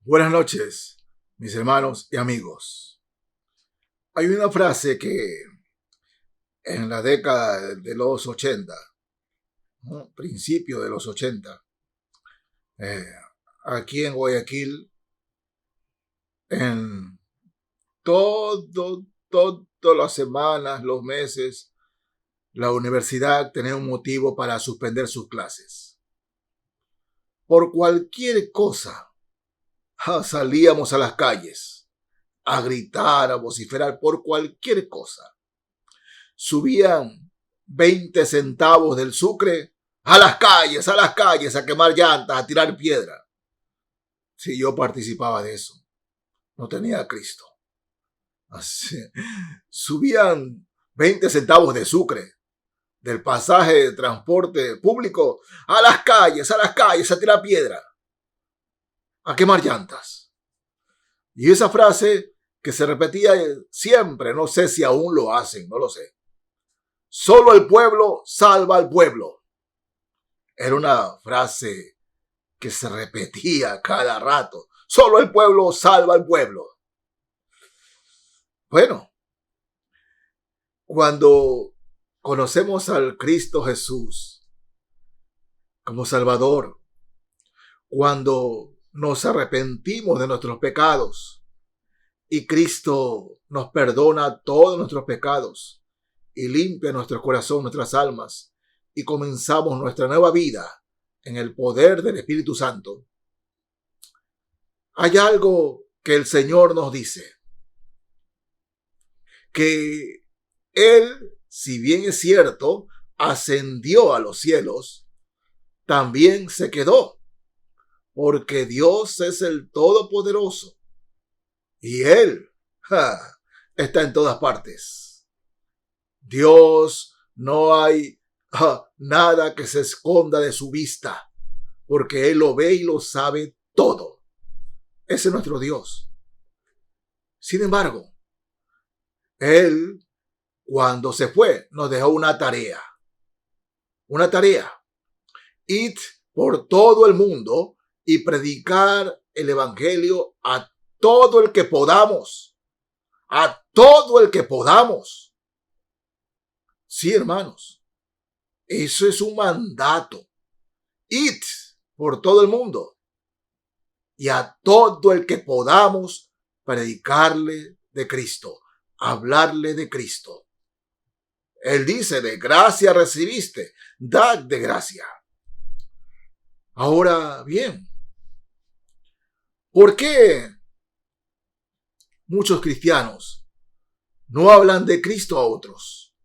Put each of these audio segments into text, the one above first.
Buenas noches, mis hermanos y amigos. Hay una frase que en la década de los 80, ¿no? Principio de los 80, eh, aquí en Guayaquil, en todas las semanas, los meses, la universidad tenía un motivo para suspender sus clases. Por cualquier cosa, salíamos a las calles a gritar, a vociferar por cualquier cosa. Subían 20 centavos del sucre a las calles, a quemar llantas, a tirar piedra. Si yo participaba de eso, no tenía a Cristo. Así, subían 20 centavos de sucre del pasaje de transporte público a las calles, a tirar piedra, a quemar llantas. Y esa frase que se repetía siempre, no sé si aún lo hacen, no lo sé. Solo el pueblo salva al pueblo. Era una frase que se repetía cada rato. Solo el pueblo salva al pueblo. Bueno, cuando conocemos al Cristo Jesús como Salvador, cuando nos arrepentimos de nuestros pecados y Cristo nos perdona todos nuestros pecados y limpia nuestro corazón, nuestras almas, y comenzamos nuestra nueva vida en el poder del Espíritu Santo, hay algo que el Señor nos dice, que Él, si bien es cierto, ascendió a los cielos, también se quedó, porque Dios es el Todopoderoso y Él está en todas partes. Dios, no hay nada que se esconda de su vista, porque Él lo ve y lo sabe todo. Ese es nuestro Dios. Sin embargo, Él, cuando se fue, nos dejó una tarea. Una tarea. Id por todo el mundo y predicar el evangelio a todo el que podamos. A todo el que podamos. Sí, hermanos. Eso es un mandato. Id por todo el mundo y a todo el que podamos predicarle de Cristo, hablarle de Cristo. Él dice, de gracia recibiste, dad de gracia. Ahora bien, ¿por qué muchos cristianos no hablan de Cristo a otros?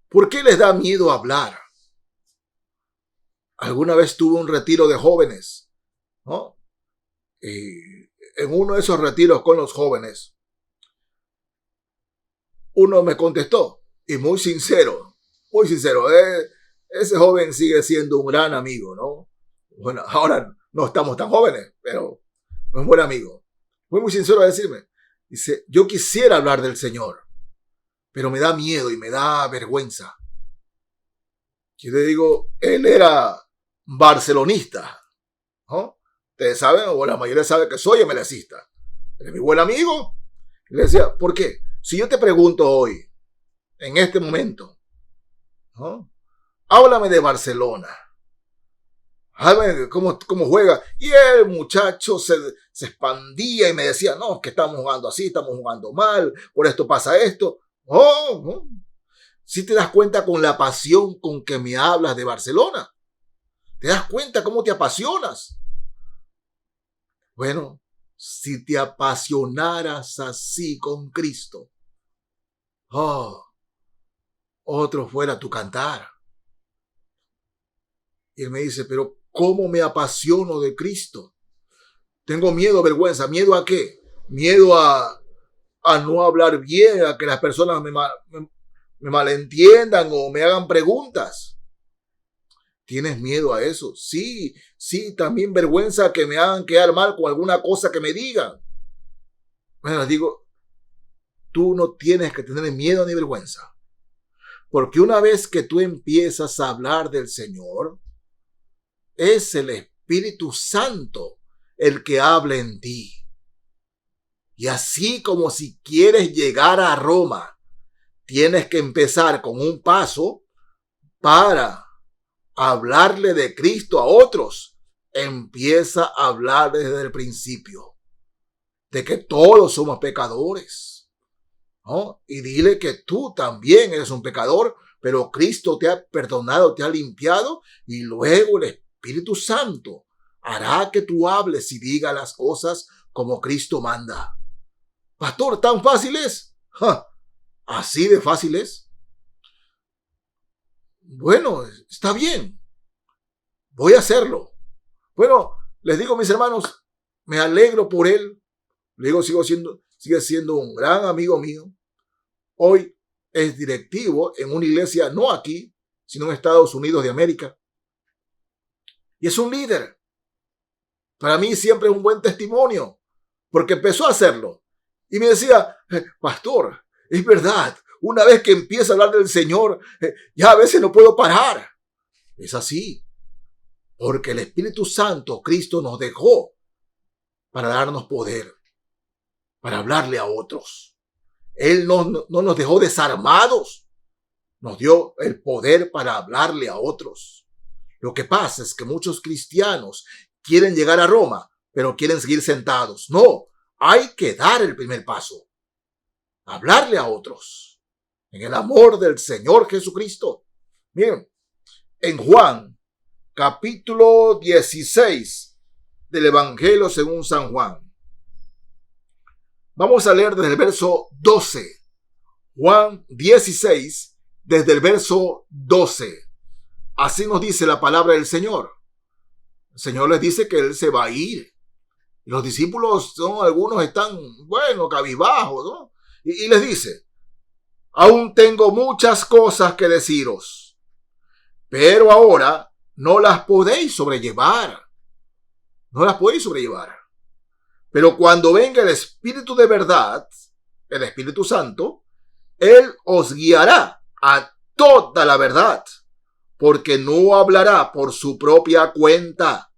¿Por qué les da miedo hablar? Alguna vez tuve un retiro de jóvenes, ¿no? Y en uno de esos retiros con los jóvenes, uno me contestó, y muy sincero, ese joven sigue siendo un gran amigo, ¿no? Bueno, ahora no estamos tan jóvenes, pero es un buen amigo. Fue muy sincero a decirme, dice, yo quisiera hablar del Señor, pero me da miedo y me da vergüenza. Yo le digo, él era barcelonista, ¿no? Ustedes saben, o la mayoría sabe que soy emelecista. Él es mi buen amigo. Y le decía, ¿por qué? Si yo te pregunto hoy, en este momento, ¿no? Háblame de Barcelona. Háblame cómo juega. Y el muchacho se expandía y me decía, no, que estamos jugando así, estamos jugando mal, por esto pasa esto. Oh, si te das cuenta con la pasión con que me hablas de Barcelona. ¿Te das cuenta cómo te apasionas? Bueno, si te apasionaras así con Cristo, otro fuera tu cantar. Y él me dice, pero ¿cómo me apasiono de Cristo? Tengo miedo, vergüenza. ¿Miedo a qué? Miedo a no hablar bien, a que las personas me malentiendan o me hagan preguntas. ¿Tienes miedo a eso? Sí, también vergüenza que me hagan quedar mal con alguna cosa que me digan. Bueno, les digo, tú no tienes que tener miedo ni vergüenza. Porque una vez que tú empiezas a hablar del Señor, es el Espíritu Santo el que hable en ti. Y así como si quieres llegar a Roma, tienes que empezar con un paso para hablarle de Cristo a otros. Empieza a hablar desde el principio de que todos somos pecadores, ¿no? Y dile que tú también eres un pecador, pero Cristo te ha perdonado, te ha limpiado, y luego el Espíritu Santo hará que tú hables y digas las cosas como Cristo manda. Pastor, ¿tan fácil es? ¿Así de fácil es? Bueno, está bien. Voy a hacerlo. Bueno, les digo, mis hermanos, me alegro por él. Le digo, sigue siendo un gran amigo mío. Hoy es directivo en una iglesia, no aquí, sino en Estados Unidos de América. Y es un líder. Para mí siempre es un buen testimonio, porque empezó a hacerlo. Y me decía, pastor, es verdad, una vez que empieza a hablar del Señor, ya a veces no puedo parar. Es así, porque el Espíritu Santo, Cristo nos dejó para darnos poder, para hablarle a otros. Él no nos dejó desarmados, nos dio el poder para hablarle a otros. Lo que pasa es que muchos cristianos quieren llegar a Roma, pero quieren seguir sentados. No, hay que dar el primer paso. Hablarle a otros en el amor del Señor Jesucristo. Miren, en Juan, capítulo 16 del Evangelio según San Juan. Vamos a leer desde el verso 12. Juan 16, desde el verso 12. Así nos dice la palabra del Señor. El Señor les dice que Él se va a ir. Y los discípulos, algunos están, cabizbajos, ¿no? Y les dice, aún tengo muchas cosas que deciros, pero ahora no las podéis sobrellevar. No las podéis sobrellevar. Pero cuando venga el Espíritu de verdad, el Espíritu Santo, Él os guiará a toda la verdad, porque no hablará por su propia cuenta,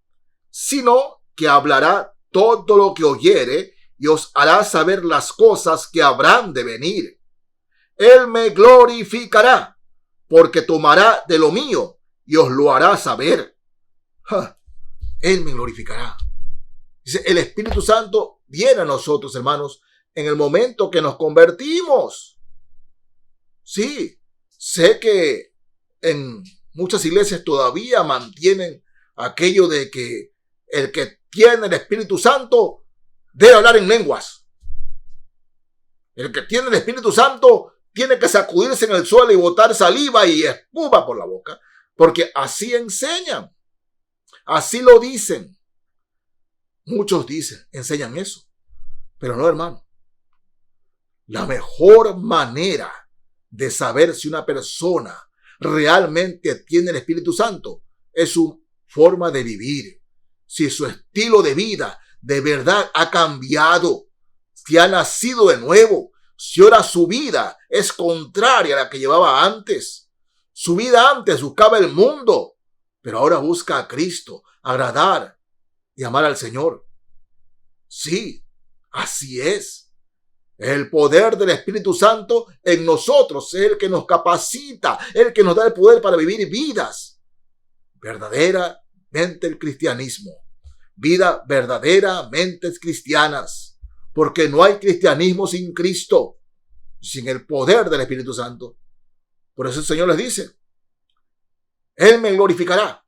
sino que hablará todo lo que oyere y os hará saber las cosas que habrán de venir. Él me glorificará, porque tomará de lo mío y os lo hará saber. Él me glorificará. Dice, el Espíritu Santo viene a nosotros, hermanos, en el momento que nos convertimos. Sí, sé que en muchas iglesias todavía mantienen aquello de que el que tiene el Espíritu Santo debe hablar en lenguas. El que tiene el Espíritu Santo tiene que sacudirse en el suelo y botar saliva y espuma por la boca, porque así enseñan, así lo dicen. Muchos enseñan eso, pero no, hermano. La mejor manera de saber si una persona realmente tiene el Espíritu Santo es su forma de vivir. Si su estilo de vida de verdad ha cambiado, si ha nacido de nuevo, si ahora su vida es contraria a la que llevaba antes. Su vida antes buscaba el mundo, pero ahora busca a Cristo, agradar y amar al Señor. Sí, así es. El poder del Espíritu Santo en nosotros es el que nos capacita, el que nos da el poder para vivir vidas verdaderamente el cristianismo, vida verdaderamente cristianas, porque no hay cristianismo sin Cristo, sin el poder del Espíritu Santo. Por eso el Señor les dice, Él me glorificará,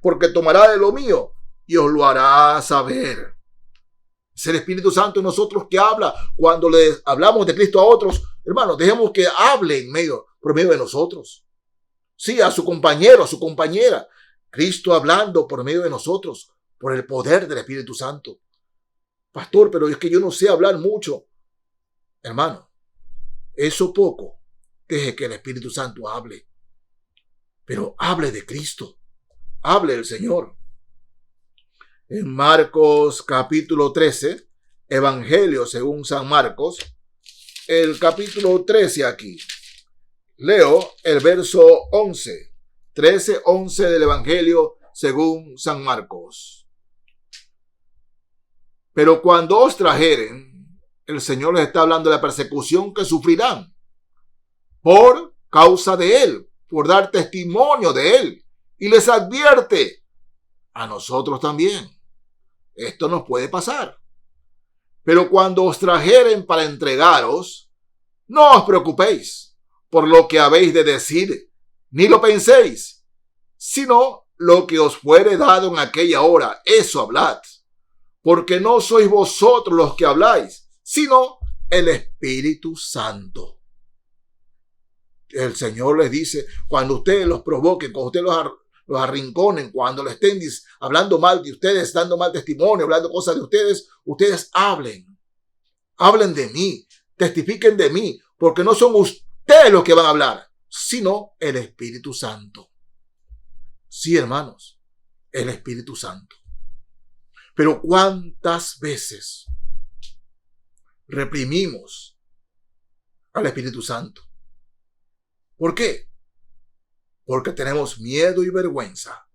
porque tomará de lo mío y os lo hará saber. Es el Espíritu Santo en nosotros que habla. Cuando le hablamos de Cristo a otros, hermanos, dejemos que hable por medio de nosotros. Sí, a su compañero, a su compañera. Cristo hablando por medio de nosotros, por el poder del Espíritu Santo. Pastor, pero es que yo no sé hablar mucho. Hermano, eso poco, deje que el Espíritu Santo hable. Pero hable de Cristo, hable del Señor. En Marcos capítulo 13, Evangelio según San Marcos, el capítulo 13 aquí. Leo el verso 11, 13, 11 del Evangelio según San Marcos. Pero cuando os trajeren, el Señor les está hablando de la persecución que sufrirán por causa de Él, por dar testimonio de Él. Y les advierte, a nosotros también, esto nos puede pasar. Pero cuando os trajeren para entregaros, no os preocupéis por lo que habéis de decir, ni lo penséis, sino lo que os fuere dado en aquella hora, eso hablad. Porque no sois vosotros los que habláis, sino el Espíritu Santo. El Señor les dice, cuando ustedes los provoquen, cuando ustedes los arrinconen, cuando le estén hablando mal de ustedes, dando mal testimonio, hablando cosas de ustedes, ustedes hablen de mí, testifiquen de mí, porque no son ustedes los que van a hablar, sino el Espíritu Santo. Sí, hermanos, el Espíritu Santo. Pero ¿cuántas veces reprimimos al Espíritu Santo? ¿Por qué? Porque tenemos miedo y vergüenza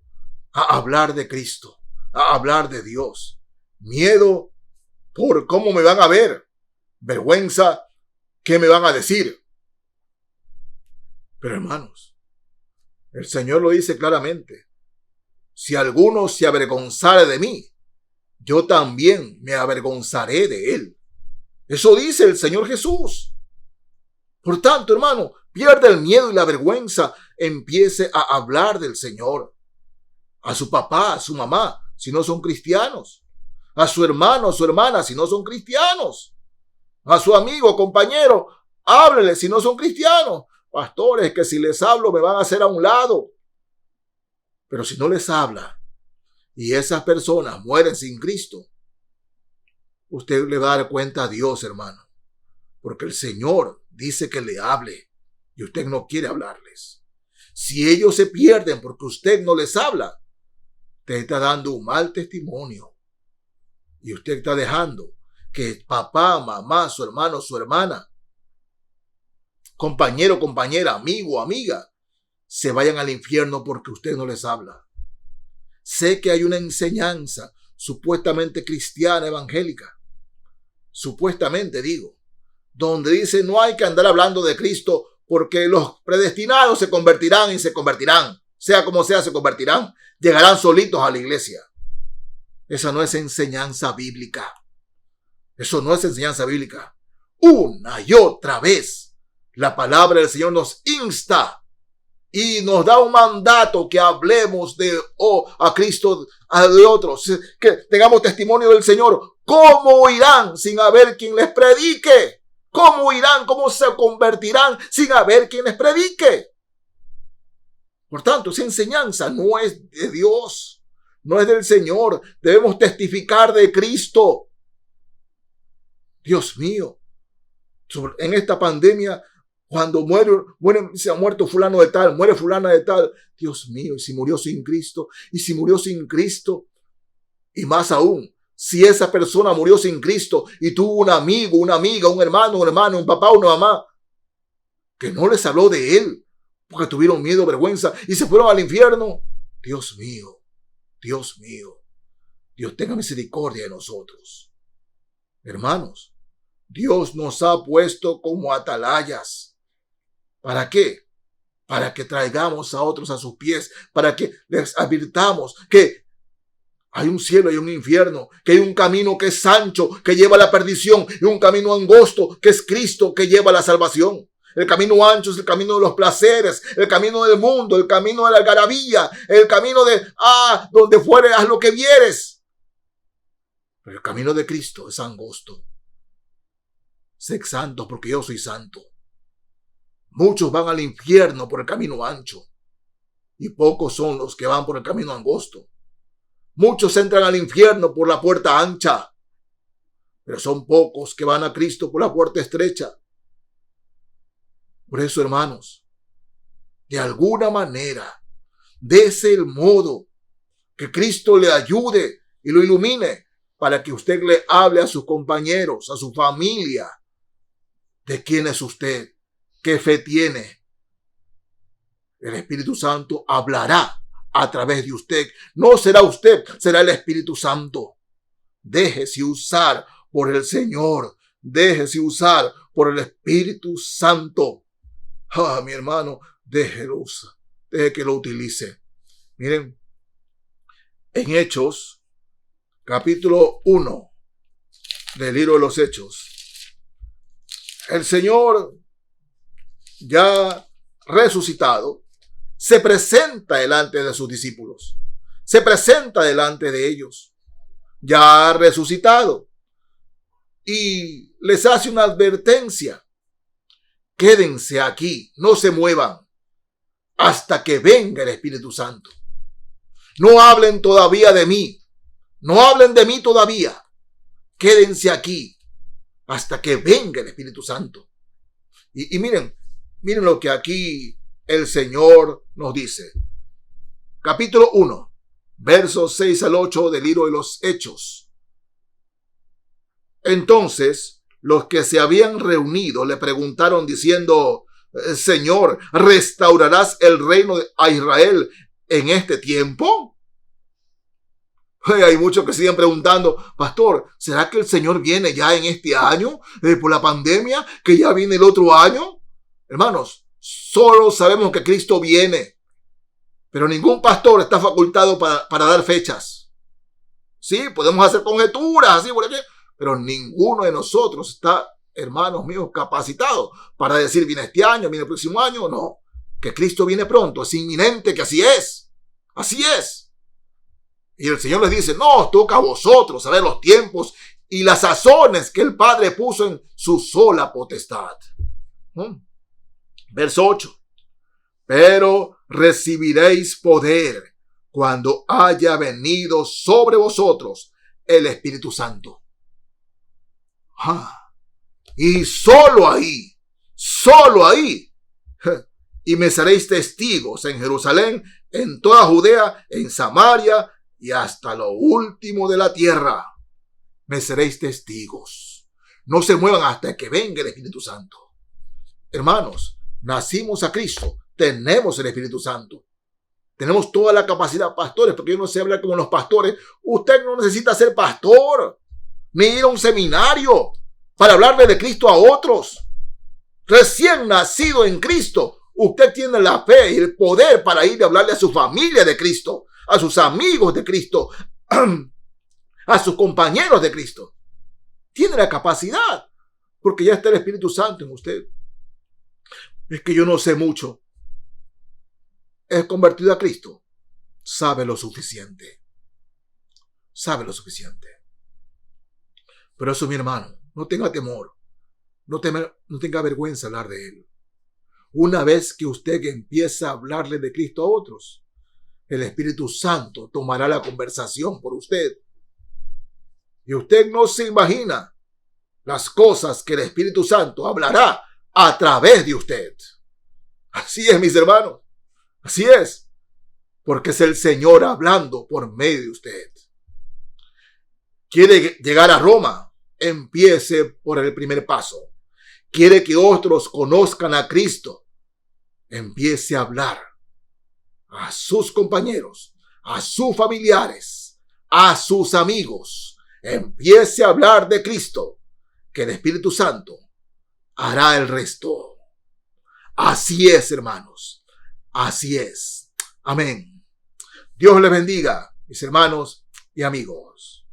a hablar de Cristo, a hablar de Dios. Miedo por cómo me van a ver. Vergüenza, ¿qué me van a decir? Pero hermanos, el Señor lo dice claramente. Si alguno se avergonzare de mí, yo también me avergonzaré de él. Eso dice el Señor Jesús. Por tanto, hermano, pierde el miedo y la vergüenza. Empiece a hablar del Señor. A su papá, a su mamá, si no son cristianos. A su hermano, a su hermana, si no son cristianos. A su amigo, compañero, háblele si no son cristianos. Pastores, que si les hablo me van a hacer a un lado. Pero si no les habla y esas personas mueren sin Cristo, usted le va a dar cuenta a Dios, hermano. Porque el Señor dice que le hable y usted no quiere hablarles. Si ellos se pierden porque usted no les habla, usted está dando un mal testimonio. Y usted está dejando que papá, mamá, su hermano, su hermana, compañero, compañera, amigo, amiga, se vayan al infierno porque usted no les habla. Sé que hay una enseñanza supuestamente cristiana, evangélica, supuestamente digo, donde dice no hay que andar hablando de Cristo porque los predestinados se convertirán y se convertirán, sea como sea se convertirán, llegarán solitos a la iglesia. Esa no es enseñanza bíblica. Eso no es enseñanza bíblica. Una y otra vez la palabra del Señor nos insta y nos da un mandato que hablemos de a Cristo, de otros, que tengamos testimonio del Señor. ¿Cómo irán sin haber quien les predique? ¿Cómo irán? ¿Cómo se convertirán sin haber quien les predique? Por tanto, esa enseñanza no es de Dios, no es del Señor. Debemos testificar de Cristo. Dios mío, en esta pandemia, cuando se ha muerto fulano de tal, muere fulana de tal. Dios mío, y si murió sin Cristo, y si murió sin Cristo, y más aún, si esa persona murió sin Cristo y tuvo un amigo, una amiga, un hermano, un papá, una mamá, que no les habló de él, porque tuvieron miedo, vergüenza, y se fueron al infierno. Dios mío, Dios mío, Dios tenga misericordia de nosotros. Hermanos, Dios nos ha puesto como atalayas. ¿Para qué? Para que traigamos a otros a sus pies, para que les advirtamos que hay un cielo y un infierno, que hay un camino que es ancho, que lleva a la perdición, y un camino angosto, que es Cristo, que lleva a la salvación. El camino ancho es el camino de los placeres, el camino del mundo, el camino de la algarabía, el camino de, donde fuere, haz lo que vieres. Pero el camino de Cristo es angosto. Sé santo porque yo soy santo. Muchos van al infierno por el camino ancho y pocos son los que van por el camino angosto. Muchos entran al infierno por la puerta ancha, pero son pocos que van a Cristo por la puerta estrecha. Por eso, hermanos, de alguna manera, dese el modo que Cristo le ayude y lo ilumine para que usted le hable a sus compañeros, a su familia, de quién es usted, qué fe tiene. El Espíritu Santo hablará a través de usted. No será usted, será el Espíritu Santo. Déjese usar por el Señor. Déjese usar por el Espíritu Santo. Mi hermano, déjelo usar. Deje que lo utilice. Miren, en Hechos, capítulo 1 del libro de los Hechos, el Señor ya resucitado se presenta delante de sus discípulos, se presenta delante de ellos, ya resucitado, y les hace una advertencia: quédense aquí, no se muevan hasta que venga el Espíritu Santo. No hablen todavía de mí, no hablen de mí todavía, quédense aquí hasta que venga el Espíritu Santo. Y miren lo que aquí el Señor nos dice. Capítulo 1, versos 6 al 8 del libro de los Hechos. Entonces, los que se habían reunido le preguntaron diciendo: Señor, ¿restaurarás el reino a Israel en este tiempo? Hay muchos que siguen preguntando: pastor, ¿será que el Señor viene ya en este año? Por la pandemia, que ya viene el otro año. Hermanos, solo sabemos que Cristo viene, pero ningún pastor está facultado para dar fechas. Sí, podemos hacer conjeturas, así por aquí, pero ninguno de nosotros está, hermanos míos, capacitado para decir: viene este año, viene el próximo año. No, que Cristo viene pronto, es inminente, que así es. Así es. Y el Señor les dice: no, os toca a vosotros saber los tiempos y las sazones que el Padre puso en su sola potestad. Verso 8. Pero recibiréis poder cuando haya venido sobre vosotros el Espíritu Santo. Y solo ahí, y me seréis testigos en Jerusalén, en toda Judea, en Samaria y hasta lo último de la tierra. Me seréis testigos. No se muevan hasta que venga el Espíritu Santo. Hermanos, nacimos a Cristo, tenemos el Espíritu Santo. Tenemos toda la capacidad, pastores, porque yo no sé hablar como los pastores. Usted no necesita ser pastor, ni ir a un seminario para hablarle de Cristo a otros. Recién nacido en Cristo, usted tiene la fe y el poder para ir a hablarle a su familia de Cristo, a sus amigos de Cristo, a sus compañeros de Cristo. Tiene la capacidad, porque ya está el Espíritu Santo en usted. Es que yo no sé mucho. Es convertido a Cristo. Sabe lo suficiente. Sabe lo suficiente. Pero eso, mi hermano, no tenga temor. No tenga vergüenza hablar de Él. Una vez que usted empieza a hablarle de Cristo a otros, el Espíritu Santo tomará la conversación por usted. Y usted no se imagina las cosas que el Espíritu Santo hablará a través de usted. Así es, mis hermanos. Así es. Porque es el Señor hablando por medio de usted. ¿Quiere llegar a Roma? Empiece por el primer paso. ¿Quiere que otros conozcan a Cristo? Empiece a hablar a sus compañeros, a sus familiares, a sus amigos. Empiece a hablar de Cristo, que el Espíritu Santo hará el resto. Así es, hermanos. Así es. Amén. Dios les bendiga, mis hermanos y amigos.